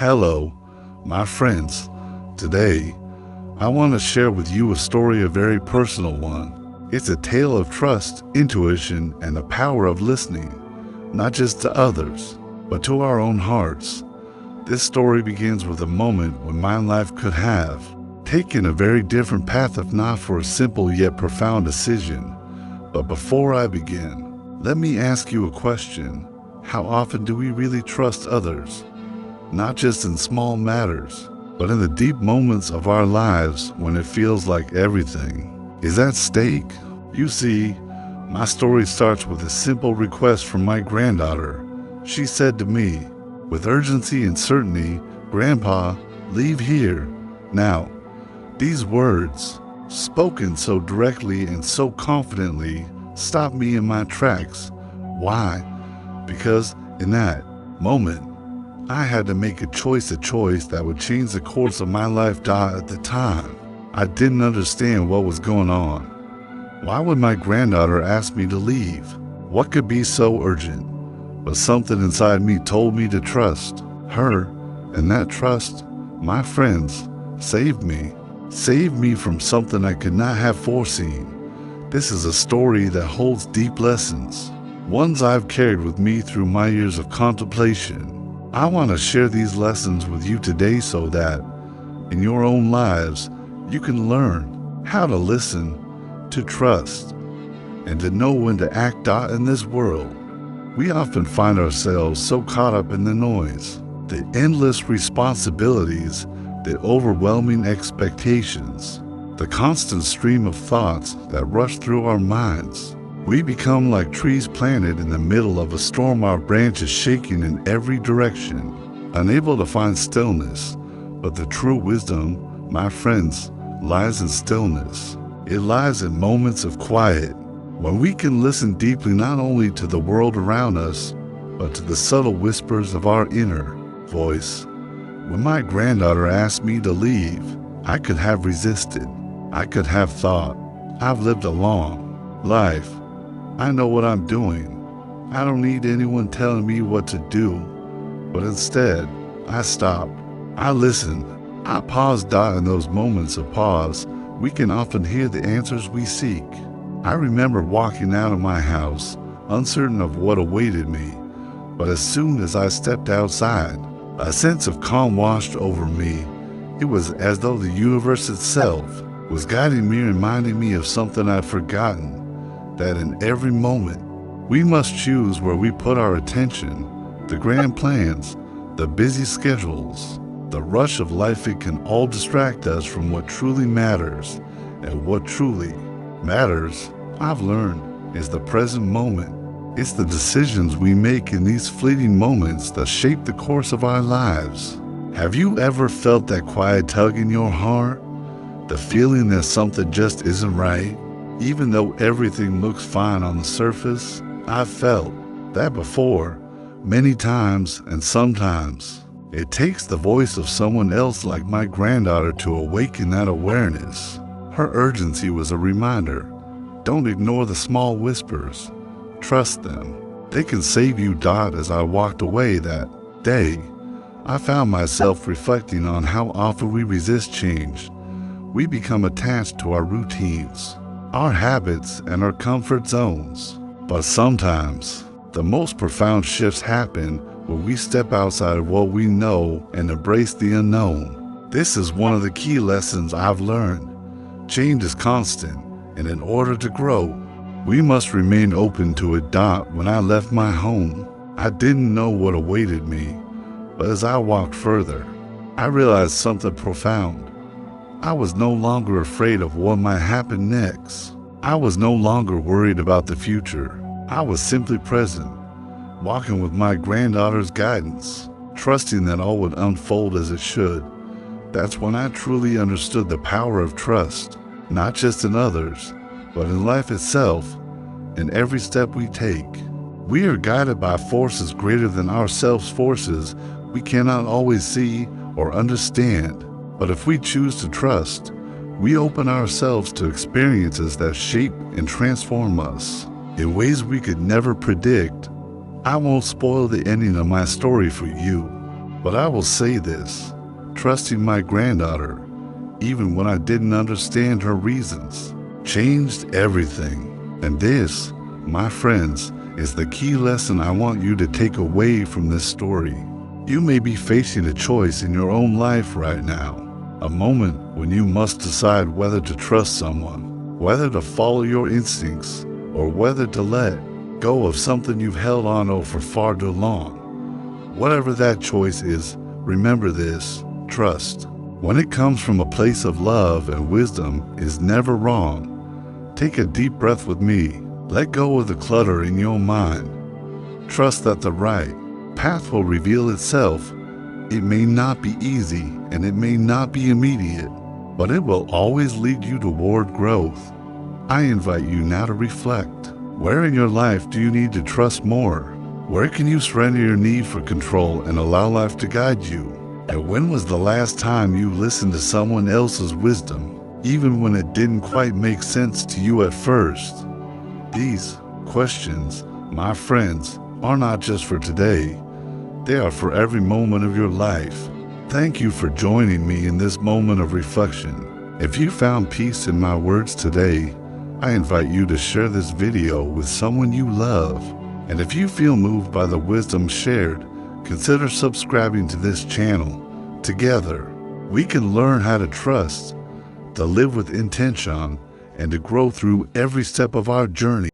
Hello, my friends. Today, I want to share with you a story, a very personal one. It's a tale of trust, intuition, and the power of listening, not just to others, but to our own hearts. This story begins with a moment when my life could have taken a very different path if not for a simple yet profound decision. But before I begin, let me ask you a question. How often do we really trust others? Not just in small matters, but in the deep moments of our lives when it feels like everything is at stake. You see, my story starts with a simple request from my granddaughter. She said to me, with urgency and certainty, "Grandpa, leave here, now." These words, spoken so directly and so confidently, stopped me in my tracks. Why? Because in that moment, I had to make a choice that would change the course of my life. At the time, I didn't understand what was going on. Why would my granddaughter ask me to leave? What could be so urgent? But something inside me told me to trust her, and that trust, my friends, saved me. Saved me from something I could not have foreseen. This is a story that holds deep lessons, ones I've carried with me through my years of contemplation. I want to share these lessons with you today so that, in your own lives, you can learn how to listen, to trust, and to know when to act. In this world, we often find ourselves so caught up in the noise, the endless responsibilities, the overwhelming expectations, the constant stream of thoughts that rush through our minds. We become like trees planted in the middle of a storm, our branches shaking in every direction, unable to find stillness. But the true wisdom, my friends, lies in stillness. It lies in moments of quiet, when we can listen deeply not only to the world around us, but to the subtle whispers of our inner voice. When my granddaughter asked me to leave, I could have resisted. I could have thought, I've lived a long life. I know what I'm doing. I don't need anyone telling me what to do. But instead, I stopped. I listened. I paused. In those moments of pause, we can often hear the answers we seek. I remember walking out of my house, uncertain of what awaited me. But as soon as I stepped outside, a sense of calm washed over me. It was as though the universe itself was guiding me, reminding me of something I'd forgotten. That in every moment, we must choose where we put our attention. The grand plans, the busy schedules, the rush of life, it can all distract us from what truly matters. And what truly matters, I've learned, is the present moment. It's the decisions we make in these fleeting moments that shape the course of our lives. Have you ever felt that quiet tug in your heart? The feeling that something just isn't right? Even though everything looks fine on the surface, I've felt that before, many times, and sometimes it takes the voice of someone else like my granddaughter to awaken that awareness. Her urgency was a reminder. Don't ignore the small whispers. Trust them. They can save you. As I walked away that day, I found myself reflecting on how often we resist change. We become attached to our routines, our habits, and our comfort zones. But sometimes, the most profound shifts happen when we step outside of what we know and embrace the unknown. This is one of the key lessons I've learned. Change is constant, and in order to grow, we must remain open to it. When I left my home, I didn't know what awaited me, but as I walked further, I realized something profound. I was no longer afraid of what might happen next. I was no longer worried about the future. I was simply present, walking with my granddaughter's guidance, trusting that all would unfold as it should. That's when I truly understood the power of trust, not just in others, but in life itself. In every step we take, we are guided by forces greater than ourselves, forces we cannot always see or understand. But if we choose to trust, we open ourselves to experiences that shape and transform us in ways we could never predict. I won't spoil the ending of my story for you, But I will say this, trusting my granddaughter, even when I didn't understand her reasons, changed everything. And this, my friends, is the key lesson I want you to take away from this story. You may be facing a choice in your own life right now, a moment when you must decide whether to trust someone, whether to follow your instincts, or whether to let go of something you've held on to for far too long. Whatever that choice is, remember this, trust, when it comes from a place of love and wisdom, is never wrong. Take a deep breath with me. Let go of the clutter in your mind. Trust that the right path will reveal itself. It may not be easy and it may not be immediate, but it will always lead you toward growth. I invite you now to reflect. Where in your life do you need to trust more? Where can you surrender your need for control and allow life to guide you? And when was the last time you listened to someone else's wisdom, even when it didn't quite make sense to you at first? These questions, my friends, are not just for today. They are for every moment of your life. Thank you for joining me in this moment of reflection. If you found peace in my words today, I invite you to share this video with someone you love. And if you feel moved by the wisdom shared, consider subscribing to this channel. Together, we can learn how to trust, to live with intention, and to grow through every step of our journey.